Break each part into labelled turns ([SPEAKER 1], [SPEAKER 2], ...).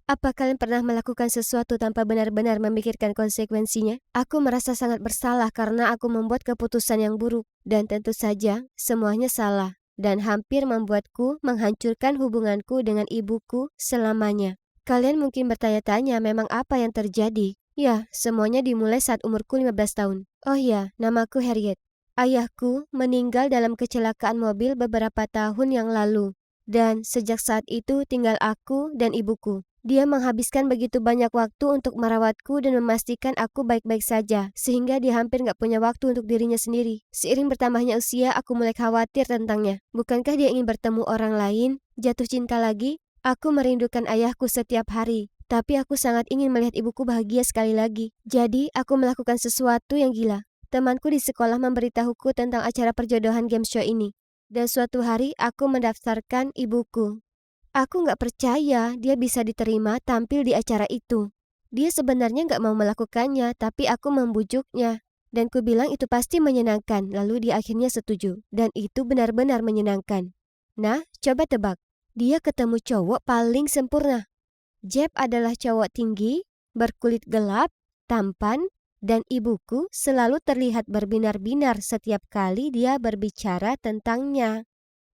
[SPEAKER 1] Apa kalian pernah melakukan sesuatu tanpa benar-benar memikirkan konsekuensinya? Aku merasa sangat bersalah karena aku membuat keputusan yang buruk. Dan tentu saja, semuanya salah. Dan hampir membuatku menghancurkan hubunganku dengan ibuku selamanya. Kalian mungkin bertanya-tanya memang apa yang terjadi. Ya, semuanya dimulai saat umurku 15 tahun. Oh ya, namaku Harriet. Ayahku meninggal dalam kecelakaan mobil beberapa tahun yang lalu. Dan sejak saat itu tinggal aku dan ibuku. Dia menghabiskan begitu banyak waktu untuk merawatku dan memastikan aku baik-baik saja, sehingga dia hampir nggak punya waktu untuk dirinya sendiri. Seiring bertambahnya usia, aku mulai khawatir tentangnya. Bukankah dia ingin bertemu orang lain? Jatuh cinta lagi? Aku merindukan ayahku setiap hari, tapi aku sangat ingin melihat ibuku bahagia sekali lagi. Jadi, aku melakukan sesuatu yang gila. Temanku di sekolah memberitahuku tentang acara perjodohan game show ini. Dan suatu hari, aku mendaftarkan ibuku. Aku nggak percaya dia bisa diterima tampil di acara itu. Dia sebenarnya nggak mau melakukannya, tapi aku membujuknya. Dan ku bilang itu pasti menyenangkan, lalu dia akhirnya setuju. Dan itu benar-benar menyenangkan. Nah, coba tebak. Dia ketemu cowok paling sempurna. Jeb adalah cowok tinggi, berkulit gelap, tampan, dan ibuku selalu terlihat berbinar-binar setiap kali dia berbicara tentangnya.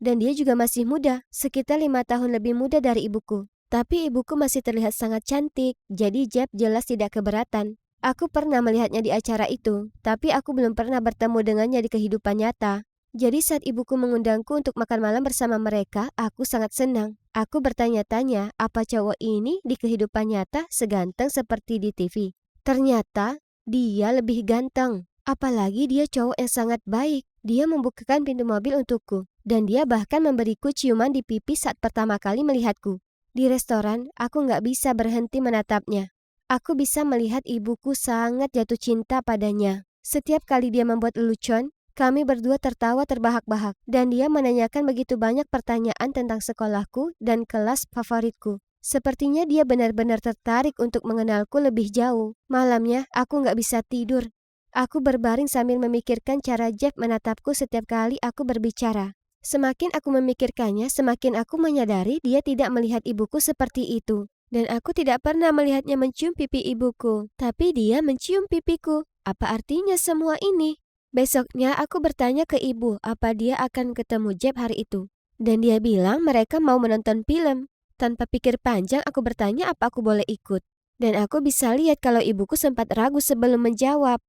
[SPEAKER 1] Dan dia juga masih muda, sekitar 5 tahun lebih muda dari ibuku. Tapi ibuku masih terlihat sangat cantik, jadi Jeb jelas tidak keberatan. Aku pernah melihatnya di acara itu, tapi aku belum pernah bertemu dengannya di kehidupan nyata. Jadi saat ibuku mengundangku untuk makan malam bersama mereka, aku sangat senang. Aku bertanya-tanya, apa cowok ini di kehidupan nyata seganteng seperti di TV? Ternyata, dia lebih ganteng. Apalagi dia cowok yang sangat baik. Dia membukakan pintu mobil untukku. Dan dia bahkan memberiku ciuman di pipi saat pertama kali melihatku. Di restoran, aku nggak bisa berhenti menatapnya. Aku bisa melihat ibuku sangat jatuh cinta padanya. Setiap kali dia membuat lelucon, kami berdua tertawa terbahak-bahak. Dan dia menanyakan begitu banyak pertanyaan tentang sekolahku dan kelas favoritku. Sepertinya dia benar-benar tertarik untuk mengenalku lebih jauh. Malamnya, aku nggak bisa tidur. Aku berbaring sambil memikirkan cara Jeff menatapku setiap kali aku berbicara. Semakin aku memikirkannya, semakin aku menyadari dia tidak melihat ibuku seperti itu. Dan aku tidak pernah melihatnya mencium pipi ibuku, tapi dia mencium pipiku. Apa artinya semua ini? Besoknya aku bertanya ke ibu apa dia akan ketemu Jeb hari itu. Dan dia bilang mereka mau menonton film. Tanpa pikir panjang aku bertanya apa aku boleh ikut. Dan aku bisa lihat kalau ibuku sempat ragu sebelum menjawab.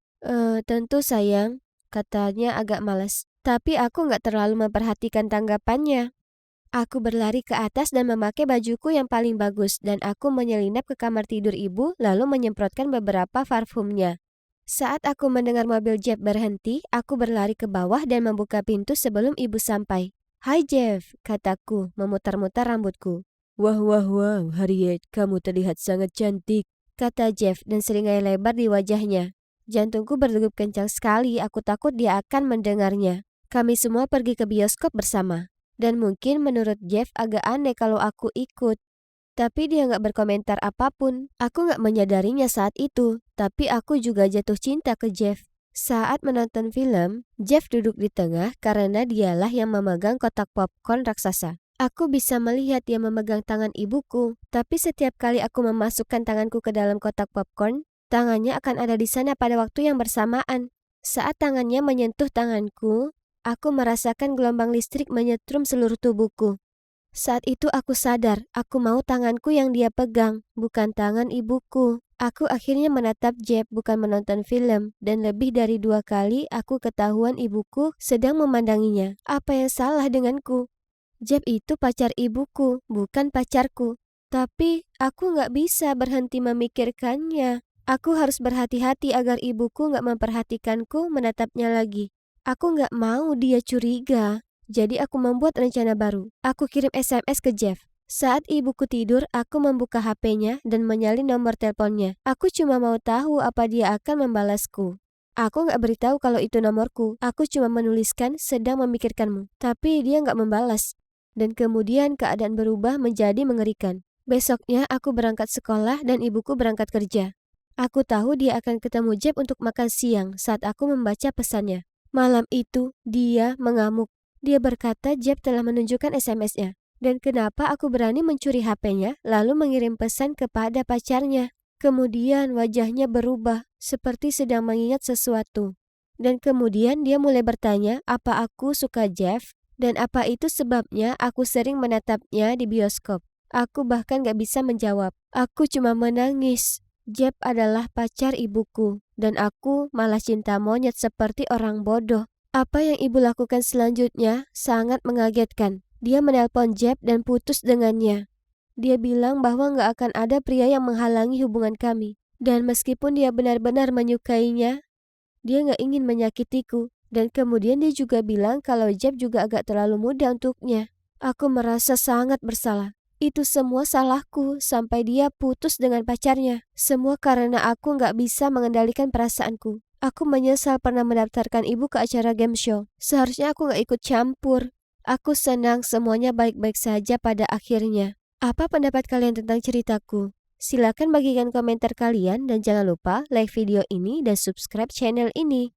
[SPEAKER 1] Tentu sayang, katanya agak malas. Tapi aku nggak terlalu memperhatikan tanggapannya. Aku berlari ke atas dan memakai bajuku yang paling bagus dan aku menyelinap ke kamar tidur ibu lalu menyemprotkan beberapa parfumnya. Saat aku mendengar mobil Jeff berhenti, aku berlari ke bawah dan membuka pintu sebelum ibu sampai. "Hai Jeff," kataku, memutar-mutar rambutku. "Wah, wah, wah, Harriet, kamu terlihat sangat cantik," kata Jeff dan seringai lebar di wajahnya. Jantungku berdegup kencang sekali, aku takut dia akan mendengarnya. Kami semua pergi ke bioskop bersama. Dan mungkin menurut Jeff agak aneh kalau aku ikut. Tapi dia nggak berkomentar apapun. Aku nggak menyadarinya saat itu. Tapi aku juga jatuh cinta ke Jeff. Saat menonton film, Jeff duduk di tengah karena dialah yang memegang kotak popcorn raksasa. Aku bisa melihat dia memegang tangan ibuku. Tapi setiap kali aku memasukkan tanganku ke dalam kotak popcorn, tangannya akan ada di sana pada waktu yang bersamaan. Saat tangannya menyentuh tanganku, aku merasakan gelombang listrik menyetrum seluruh tubuhku. Saat itu aku sadar, aku mau tanganku yang dia pegang, bukan tangan ibuku. Aku akhirnya menatap Jeb bukan menonton film, dan lebih dari 2 kali aku ketahuan ibuku sedang memandanginya. Apa yang salah denganku? Jeb itu pacar ibuku, bukan pacarku. Tapi aku nggak bisa berhenti memikirkannya. Aku harus berhati-hati agar ibuku nggak memperhatikanku menatapnya lagi. Aku nggak mau dia curiga. Jadi aku membuat rencana baru. Aku kirim SMS ke Jeff. Saat ibuku tidur, aku membuka HP-nya dan menyalin nomor teleponnya. Aku cuma mau tahu apa dia akan membalasku. Aku nggak beritahu kalau itu nomorku. Aku cuma menuliskan sedang memikirkanmu. Tapi dia nggak membalas. Dan kemudian keadaan berubah menjadi mengerikan. Besoknya aku berangkat sekolah dan ibuku berangkat kerja. Aku tahu dia akan ketemu Jeb untuk makan siang saat aku membaca pesannya. Malam itu, dia mengamuk. Dia berkata Jeb telah menunjukkan SMS-nya. Dan kenapa aku berani mencuri HP-nya lalu mengirim pesan kepada pacarnya? Kemudian wajahnya berubah, seperti sedang mengingat sesuatu. Dan kemudian dia mulai bertanya apa aku suka Jeff, dan apa itu sebabnya aku sering menatapnya di bioskop. Aku bahkan gak bisa menjawab. Aku cuma menangis. Jeff adalah pacar ibuku, dan aku malah cinta monyet seperti orang bodoh. Apa yang ibu lakukan selanjutnya sangat mengagetkan. Dia menelpon Jeff dan putus dengannya. Dia bilang bahwa gak akan ada pria yang menghalangi hubungan kami. Dan meskipun dia benar-benar menyukainya, dia gak ingin menyakitiku. Dan kemudian dia juga bilang kalau Jeff juga agak terlalu muda untuknya. Aku merasa sangat bersalah. Itu semua salahku sampai dia putus dengan pacarnya. Semua karena aku gak bisa mengendalikan perasaanku. Aku menyesal pernah mendaftarkan ibu ke acara game show. Seharusnya aku gak ikut campur. Aku senang semuanya baik-baik saja pada akhirnya. Apa pendapat kalian tentang ceritaku? Silakan bagikan komentar kalian dan jangan lupa like video ini dan subscribe channel ini.